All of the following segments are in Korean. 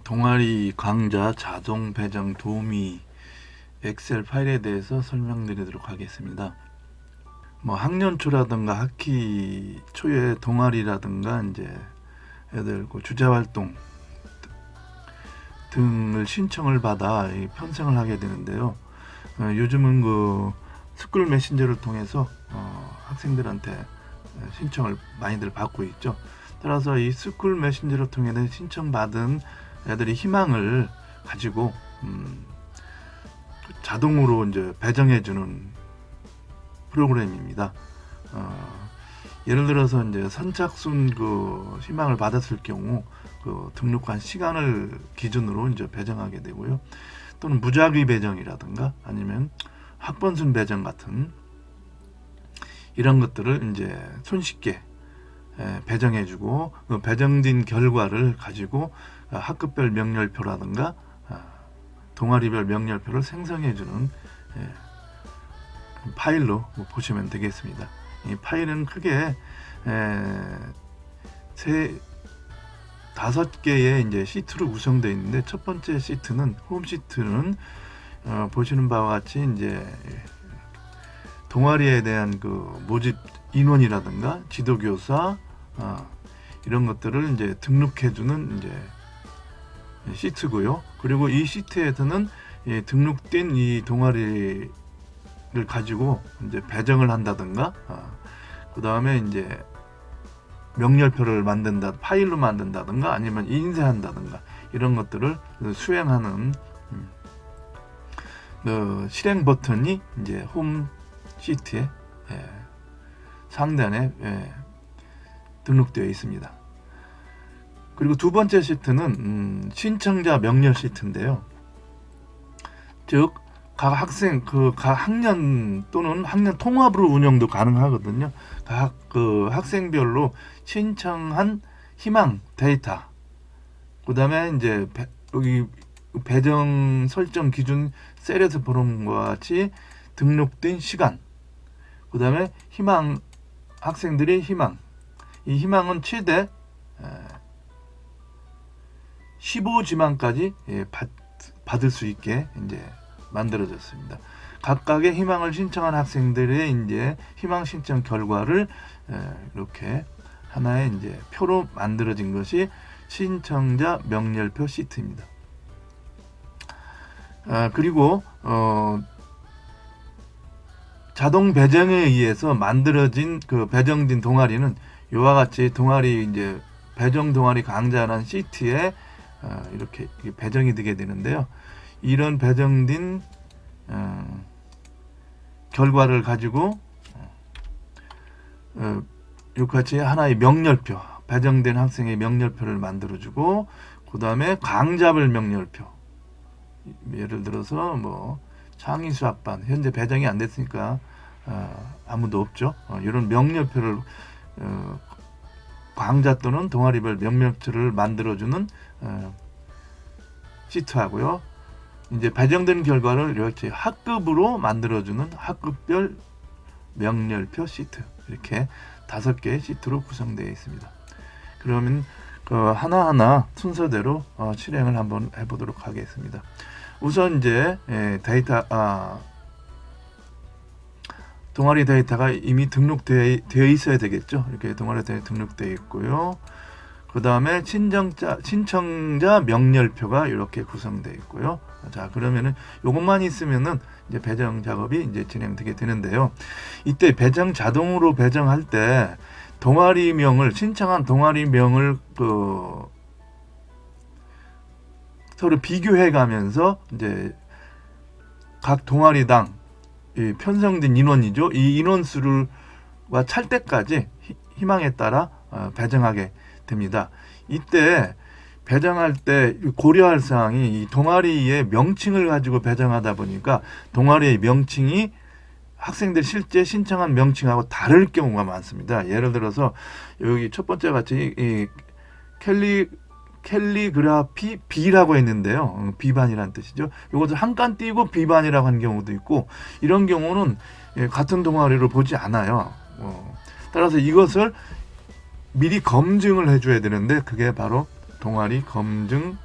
동아리 강좌 자동 배정 도우미 엑셀 파일에 대해서 설명드리도록 하겠습니다. 학년 초라든가 학기 초에 동아리라든가 이제 애들 주제 활동 등을 신청을 받아 편성을 하게 되는데요. 요즘은 스쿨 메신저를 통해서 학생들한테 신청을 많이들 받고 있죠. 따라서 이 스쿨 메신저를 통해 신청받은 애들이 희망을 가지고 자동으로 이제 배정해주는 프로그램입니다. 예를 들어서 이제 선착순 희망을 받았을 경우 등록한 시간을 기준으로 이제 배정하게 되고요. 또는 무작위 배정이라든가 아니면 학번순 배정 같은 이런 것들을 이제 손쉽게 배정해주고 배정된 결과를 가지고 학급별 명렬표라든가 동아리별 명렬표를 생성해주는 파일로 보시면 되겠습니다. 이 파일은 크게 5개의 이제 시트로 구성되어 있는데, 첫 번째 시트는 홈 시트는 보시는 바와 같이 이제 동아리에 대한 모집 인원이라든가 지도교사 이런 것들을 이제 등록해주는 이제 시트고요. 그리고 이 시트에서는 등록된 이 동아리를 가지고 이제 배정을 한다든가, 그 다음에 이제 명렬표를 만든다, 파일로 만든다든가, 아니면 인쇄한다든가 이런 것들을 수행하는 실행 버튼이 이제 홈 시트의 상단에 등록되어 있습니다. 그리고 두 번째 시트는 신청자 명렬 시트인데요. 즉 각 학생 각 학년 또는 학년 통합으로 운영도 가능하거든요. 각 학생별로 신청한 희망 데이터, 그 다음에 이제 여기 배정 설정 기준 셀에서 보는 것과 같이 등록된 시간, 그 다음에 희망 학생들의 이 희망은 최대 15지만까지 받을 수 있게 이제 만들어졌습니다. 각각의 희망을 신청한 학생들의 이제 희망 신청 결과를 이렇게 하나의 이제 표로 만들어진 것이 신청자 명렬표 시트입니다. 그리고 자동 배정에 의해서 만들어진 배정된 동아리는 이와 같이 동아리 이제 배정 동아리 강좌라는 시트에 이렇게 배정이 되게 되는데요. 이런 배정된 결과를 가지고 이같이 하나의 명렬표, 배정된 학생의 명렬표를 만들어주고, 그 다음에 강좌별 명렬표, 예를 들어서 창의 수학반 현재 배정이 안 됐으니까 아무도 없죠. 이런 명렬표를 강좌 또는 동아리별 명렬표를 만들어주는 시트하고요. 이제 배정된 결과를 이렇게 학급으로 만들어주는 학급별 명렬표 시트, 이렇게 5개의 시트로 구성되어 있습니다. 그러면 하나하나 순서대로 실행을 한번 해보도록 하겠습니다. 우선 이제 동아리 데이터가 이미 등록되어 있어야 되겠죠. 이렇게 동아리 데이터 등록되어 있고요. 그 다음에 신청자 명렬표가 이렇게 구성되어 있고요. 자, 그러면은 요것만 있으면은 이제 배정 작업이 이제 진행되게 되는데요. 이때 자동으로 배정할 때 신청한 동아리명을 서로 비교해 가면서 이제 각 동아리당 편성된 인원이죠. 이 인원수와 찰 때까지 희망에 따라 배정하게 됩니다. 이때 배정할 때 고려할 사항이 이 동아리의 명칭을 가지고 배정하다 보니까 동아리의 명칭이 학생들 실제 신청한 명칭하고 다를 경우가 많습니다. 예를 들어서 여기 첫 번째 같이 이 캘리그라피 B라고 했는데요. B반이라는 뜻이죠. 이것을 한 칸 띄고 B반이라고 한 경우도 있고, 이런 경우는 같은 동아리로 보지 않아요. 따라서 이것을 미리 검증을 해줘야 되는데, 그게 바로 동아리 검증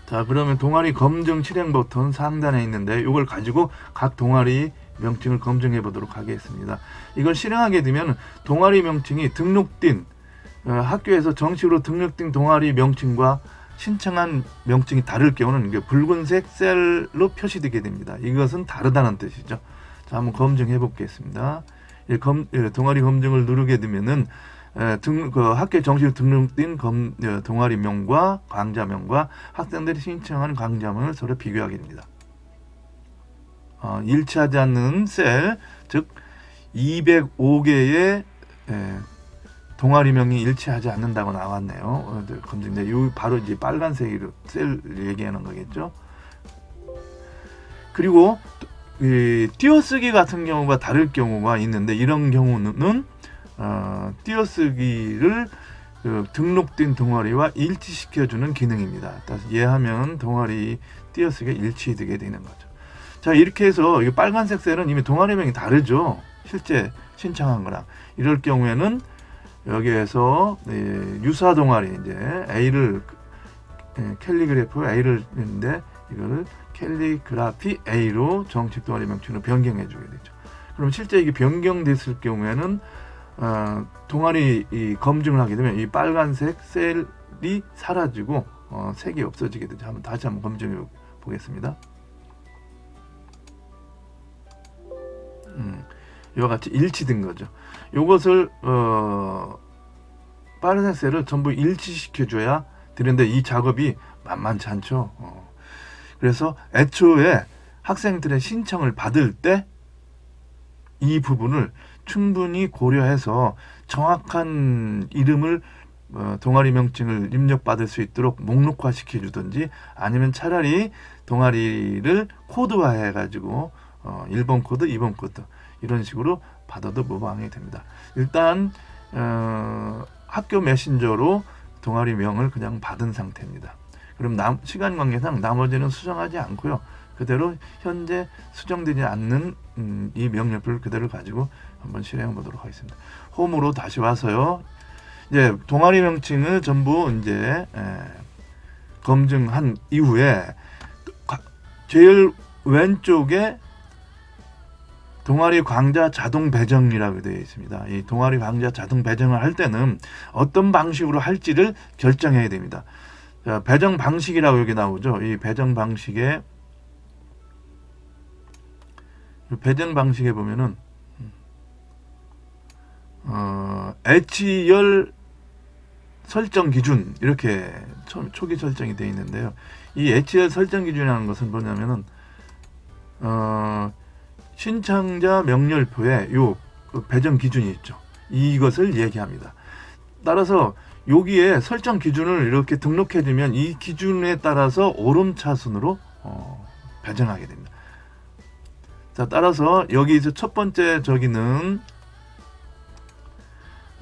자, 그러면 동아리 검증 실행 버튼 상단에 있는데 이걸 가지고 각 동아리 명칭을 검증해 보도록 하겠습니다. 이걸 실행하게 되면 동아리 명칭이 등록된 학교에서 정식으로 등록된 동아리 명칭과 신청한 명칭이 다를 경우는 이게 붉은색 셀로 표시되게 됩니다. 이것은 다르다는 뜻이죠. 자, 한번 검증해 보겠습니다. 동아리 검증을 누르게 되면은 학교에 정식으로 등록된 동아리명과 강좌명과 학생들이 신청한 강좌명을 서로 비교하게 됩니다. 일치하지 않는 셀, 즉 205개의 동아리명이 일치하지 않는다고 나왔네요. 검증돼. 요 바로 이제 빨간색으로 셀 얘기하는 거겠죠. 그리고 띄어쓰기 같은 경우가 다를 경우가 있는데 이런 경우는 띄어쓰기를 등록된 동아리와 일치시켜주는 기능입니다. 따라서 이해하면 동아리 띄어쓰기가 일치되게 되는 거죠. 자, 이렇게 해서 이 빨간색 셀은 이미 동아리명이 다르죠. 실제 신청한 거랑. 이럴 경우에는 여기에서 유사 동아리 이제 A를 캘리그래프 A를 했는데 이거를 캘리그라피 A로 정식 동아리 명칭으로 변경해 주게 되죠. 그럼 실제 이게 변경됐을 경우에는 동아리 검증을 하게 되면 이 빨간색 셀이 사라지고 색이 없어지게 되죠. 다시 한번 검증해 보겠습니다. 이와 같이 일치된 거죠. 이것을 빨간색 셀을 전부 일치시켜 줘야 되는데 이 작업이 만만치 않죠. 그래서 애초에 학생들의 신청을 받을 때 이 부분을 충분히 고려해서 정확한 이름을 동아리 명칭을 입력받을 수 있도록 목록화 시켜주든지 아니면 차라리 동아리를 코드화해 가지고 1번 코드, 2번 코드 이런 식으로 받아도 무방하게 됩니다. 일단 학교 메신저로 동아리명을 그냥 받은 상태입니다. 그럼 시간 관계상 나머지는 수정하지 않고요. 그대로 현재 수정되지 않는 이 명령표를 그대로 가지고 한번 실행해 보도록 하겠습니다. 홈으로 다시 와서요. 이제 동아리 명칭을 전부 이제 검증한 이후에 제일 왼쪽에 동아리 강좌 자동 배정이라고 되어 있습니다. 이 동아리 강좌 자동 배정을 할 때는 어떤 방식으로 할지를 결정해야 됩니다. 자, 배정 방식이라고 여기 나오죠. 이 배정 방식에 보면은 H열 설정 기준 이렇게 초기 설정이 되어 있는데요. 이 H열 설정 기준이라는 것은 뭐냐면은 신청자 명렬표에 요 배정 기준이 있죠. 이것을 얘기합니다. 따라서 여기에 설정 기준을 이렇게 등록해 주면 이 기준에 따라서 오름차순으로 배정하게 됩니다. 자, 따라서 여기서 첫 번째 저기는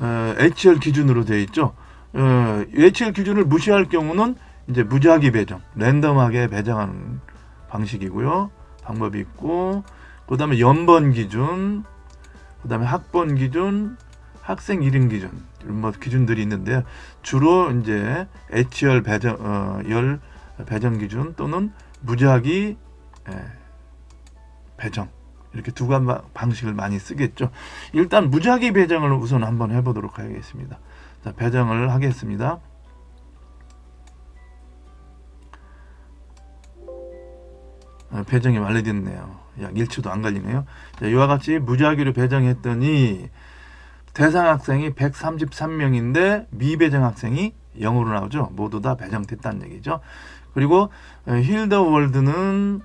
HL 기준으로 되어 있죠. HL 기준을 무시할 경우는 이제 무작위 배정, 랜덤하게 배정하는 방식이고요. 방법이 있고, 그 다음에 연번 기준, 그 다음에 학번 기준, 학생 이름 기준, 이런 뭐 기준들이 있는데요. 주로 이제 HL 열 배정 기준 또는 무작위 배정 이렇게 두 가지 방식을 많이 쓰겠죠. 일단 무작위 배정을 우선 한번 해보도록 하겠습니다. 자, 배정을 하겠습니다. 배정이 완료됐네요. 약 1초도 안 걸리네요. 자, 이와 같이 무작위로 배정했더니 대상 학생이 133명인데 미배정 학생이 0으로 나오죠. 모두 다 배정됐다는 얘기죠. 그리고 힐더월드는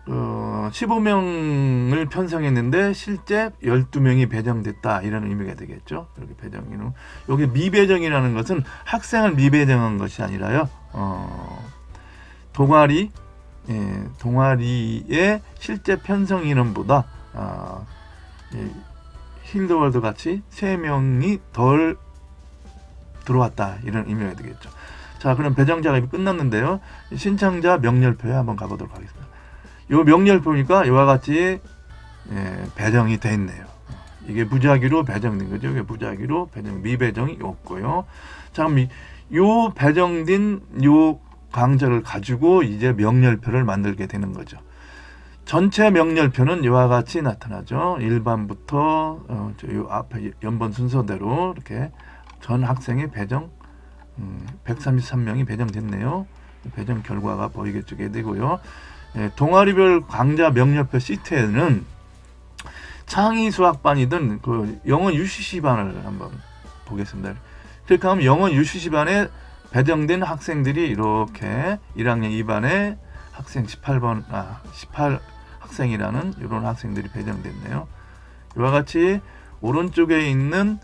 15명을 편성했는데 실제 12명이 배정됐다 이런 의미가 되겠죠. 이렇게 배정이는 여기 미배정이라는 것은 학생을 미배정한 것이 아니라요. 동아리의 실제 편성 인원보다 힐더월드 같이 3명이 덜 들어왔다 이런 의미가 되겠죠. 자, 그럼 배정 작업이 끝났는데요. 신청자 명렬표에 한번 가보도록 하겠습니다. 이 명렬표니까 이와 같이 배정이 돼 있네요. 이게 무작위로 배정된 거죠. 이게 무작위로 배정, 미배정이 없고요. 자, 그럼 요 배정된 요 강좌를 가지고 이제 명렬표를 만들게 되는 거죠. 전체 명렬표는 이와 같이 나타나죠. 1반부터 요 앞에 연번 순서대로 이렇게 전 학생의 배정 133명이 배정됐네요. 배정 결과가 보이게 되고요. 동아리별 강좌 명렬표 시트에는 창의 수학반이든 그 영어 UCC반을 한번 보겠습니다. 클릭하면 영어 UCC반에 배정된 학생들이 이렇게 1학년 2반에 학생 18 학생이라는 이런 학생들이 배정됐네요. 이와 같이 오른쪽에 있는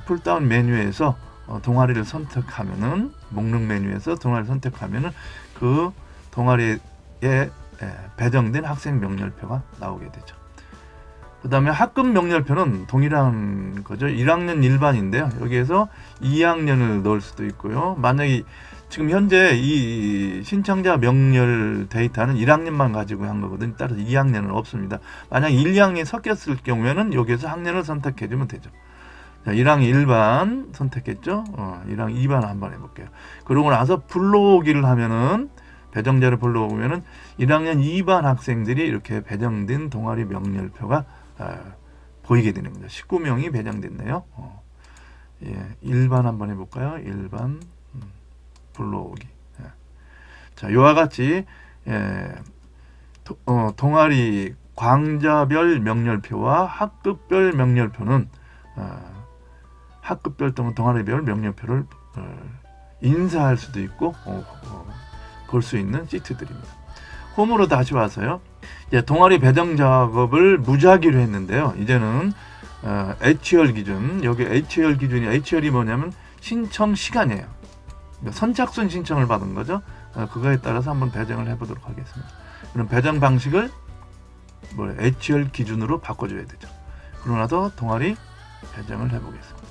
풀다운 메뉴에서 동아리를 선택하면은 목록 메뉴에서 동아리를 선택하면은 그 동아리에 배정된 학생 명렬표가 나오게 되죠. 그 다음에 학급 명렬표는 동일한 거죠. 1학년 1반인데요. 여기에서 2학년을 넣을 수도 있고요. 만약에 지금 현재 이 신청자 명렬 데이터는 1학년만 가지고 한 거거든요. 따라서 2학년은 없습니다. 만약 1, 2학년이 섞였을 경우에는 여기에서 학년을 선택해주면 되죠. 자, 1학년 1반 선택했죠. 1학년 2반 한번 해볼게요. 그러고 나서 불러오기를 하면은 배정자를 불러오면은 1학년 2반 학생들이 이렇게 배정된 동아리 명렬표가 보이게 되는 거죠. 19명이 배정됐네요. 1반 한번 해볼까요? 1반 불러오기. 자, 이와 같이 동아리 강좌별 명렬표와 학급별 명렬표는 학급별 또는 동아리별 명렬표를 인쇄할 수도 있고 볼 수 있는 시트들입니다. 홈으로 다시 와서요. 이제 동아리 배정 작업을 무작위로 했는데요. 이제는 HL 기준, 여기 HL 기준이 HL이 뭐냐면 신청 시간이에요. 그러니까 선착순 신청을 받은 거죠. 그거에 따라서 한번 배정을 해보도록 하겠습니다. 그럼 배정 방식을 HL 기준으로 바꿔줘야 되죠. 그러고 나서 동아리 배정을 해보겠습니다.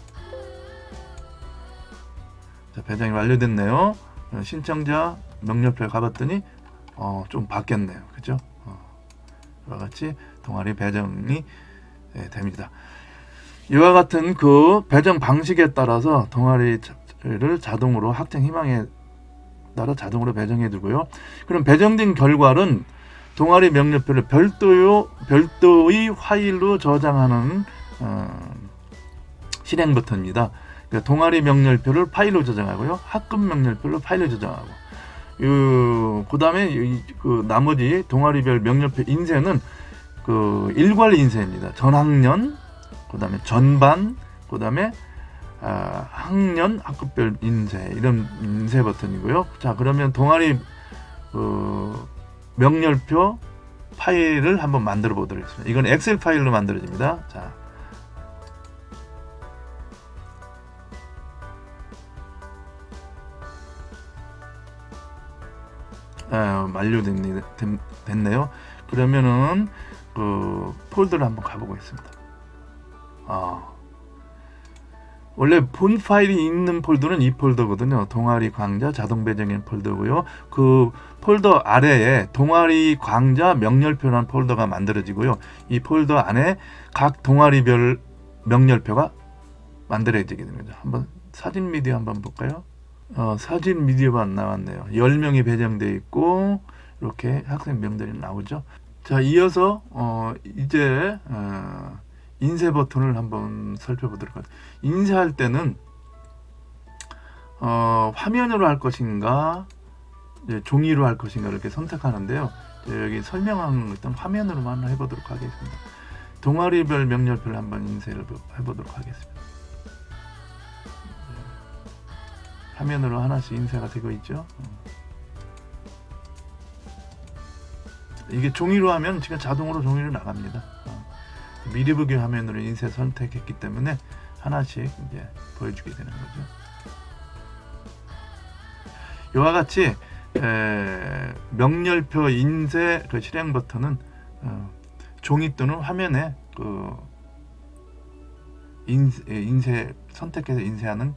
자, 배정이 완료됐네요. 신청자 명렬표에 가봤더니 좀 바뀌었네요. 그죠? 이와 같이 동아리 배정이 됩니다. 이와 같은 그 배정 방식에 따라서 동아리를 자동으로 학생 희망에 따라 자동으로 배정해 두고요. 그럼 배정된 결과는 동아리 명렬표를 별도의 파일로 저장하는 실행 버튼입니다. 그러니까 동아리 명렬표를 파일로 저장하고요. 학급 명렬표를 파일로 저장하고 그 다음에 그 나머지 동아리별 명렬표 인쇄는 그 일괄 인쇄입니다. 전학년, 그 다음에 전반, 그 다음에 학년, 학급별 인쇄, 이런 인쇄 버튼이고요. 자, 그러면 동아리 명렬표 파일을 한번 만들어 보도록 하겠습니다. 이건 엑셀 파일로 만들어집니다. 자, 완료됐네요. 그러면은 그 폴더를 한번 가보겠습니다. 원래 본 파일이 있는 폴더는 이 폴더거든요. 동아리 강좌 자동 배정인 폴더고요. 그 폴더 아래에 동아리 강좌 명렬표라는 폴더가 만들어지고요. 이 폴더 안에 각 동아리별 명렬표가 만들어지게 됩니다. 한번 사진 미디어 한번 볼까요? 사진 미디어가 나왔네요. 10명이 배정되어 있고 이렇게 학생 명들이 나오죠. 자, 이어서 이제 인쇄 버튼을 한번 살펴보도록 하겠습니다. 인쇄할 때는 화면으로 할 것인가 종이로 할 것인가 이렇게 선택하는데요. 여기 설명한 것은 화면으로만 해보도록 하겠습니다. 동아리별 명렬표를 한번 인쇄를 해보도록 하겠습니다. 화면으로 하나씩 인쇄가 되고 있죠. 이게 종이로 하면 지금 자동으로 종이로 나갑니다. 미리 보기 화면으로 인쇄 선택했기 때문에 하나씩 이제 보여주게 되는 거죠. 이와 같이 명렬표 인쇄 그 실행 버튼은 종이 또는 화면에 그 인쇄 선택해서 인쇄하는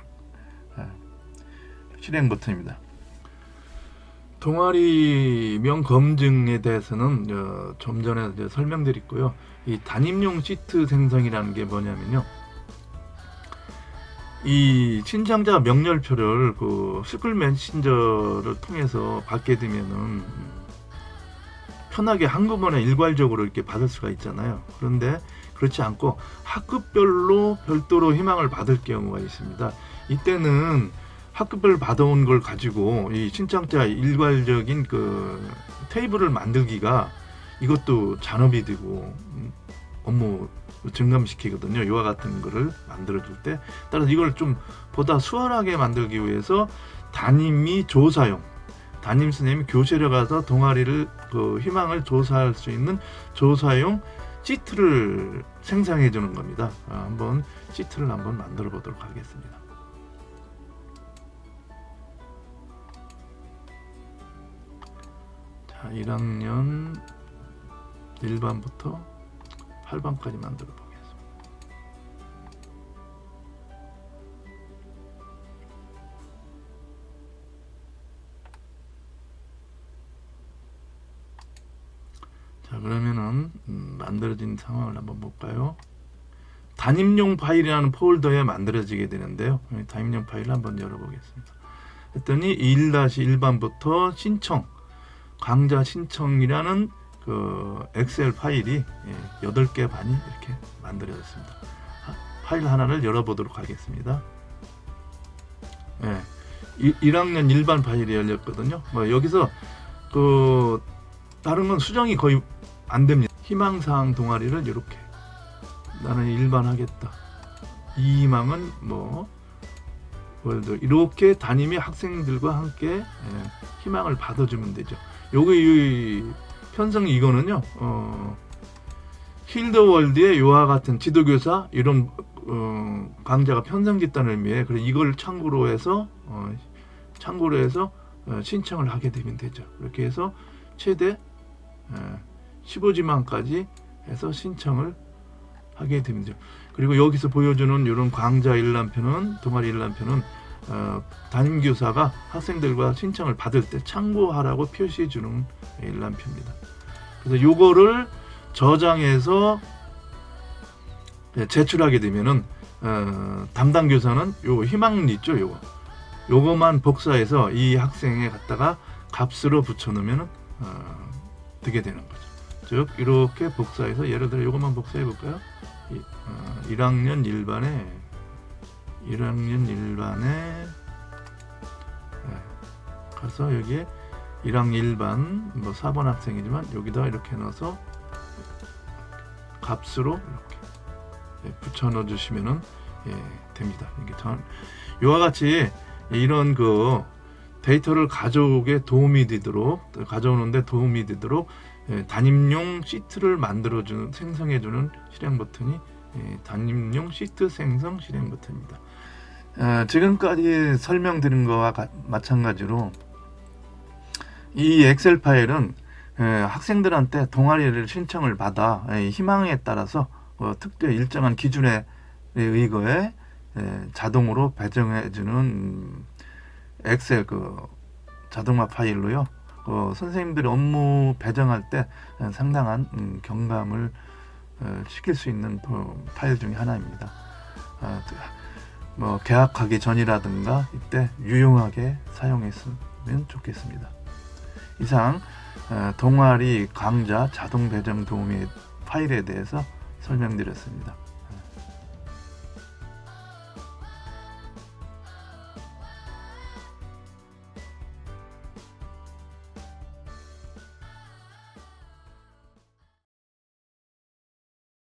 실행 버튼입니다. 동아리명 검증에 대해서는 좀 전에 설명드렸고요. 이 단임용 시트 생성이라는 게 뭐냐면요. 이 신청자 명렬표를 그 스쿨 메신저를 통해서 받게 되면은 편하게 한꺼번에 일괄적으로 이렇게 받을 수가 있잖아요. 그런데 그렇지 않고 학급별로 별도로 희망을 받을 경우가 있습니다. 이때는 학급별 받아온 걸 가지고 이 신청자 일괄적인 그 테이블을 만들기가 이것도 잔업이 되고 업무 증감시키거든요. 이와 같은 거를 만들어줄 때. 따라서 이걸 좀 보다 수월하게 만들기 위해서 담임이 조사용, 담임 선생님이 교실에 가서 동아리를 그 희망을 조사할 수 있는 조사용 시트를 생성해 주는 겁니다. 한번 시트를 한번 만들어 보도록 하겠습니다. 자, 1학년 1반부터 8반까지 만들어 보겠습니다. 자, 그러면은 만들어진 상황을 한번 볼까요? 담임용 파일이라는 폴더에 만들어지게 되는데요. 담임용 파일을 한번 열어보겠습니다. 했더니 1-1반부터 신청, 강좌 신청이라는 그 엑셀 파일이 8개 반이 이렇게 만들어졌습니다. 파일 하나를 열어보도록 하겠습니다. 1학년 1반 파일이 열렸거든요. 여기서 그 다른 건 수정이 거의 안 됩니다. 희망사항 동아리를 이렇게 나는 1반 하겠다. 이 희망은 이렇게 담임이 학생들과 함께 희망을 받아주면 되죠. 요거 이 편성 이거는요. 힐더월드의 요와 같은 지도교사 이런 강좌가 편성됐다는 의미에 그래서 이걸 참고로 해서 신청을 하게 되면 되죠. 이렇게 해서 최대 15지만까지 해서 신청을 하게 됩니다. 그리고 여기서 보여주는 이런 강좌 일람표는 동아리 일람표는 담임교사가 학생들과 신청을 받을 때 참고하라고 표시해 주는 일람표입니다. 그래서 요거를 저장해서 제출하게 되면은 담당 교사는 요 희망 있죠, 요거만 복사해서 이 학생에 갖다가 값으로 붙여 놓으면은 되게 되는 거죠. 즉 이렇게 복사해서 예를 들어 요것만 복사해 볼까요? 1학년 1반에 가서 여기에 1학년 1반 4번 학생이지만 여기다 이렇게 넣어서 값으로 이렇게 붙여 넣어 주시면은 됩니다. 이게 이와 같이 이런 그 데이터를 가져오는데 도움이 되도록 담임용 시트를 만들어주는 생성해주는 실행 버튼이 담임용 시트 생성 실행 버튼입니다. 지금까지 설명드린 것과 마찬가지로 이 엑셀 파일은 학생들한테 동아리를 신청을 받아 희망에 따라서 특정 일정한 기준에 의거해 자동으로 배정해주는 엑셀 자동화 파일로요. 선생님들이 업무 배정할 때 상당한 경감을 시킬 수 있는 파일 중에 하나입니다. 개학하기 전이라든가 이때 유용하게 사용했으면 좋겠습니다. 이상 동아리 강좌 자동 배정 도우미 파일에 대해서 설명드렸습니다.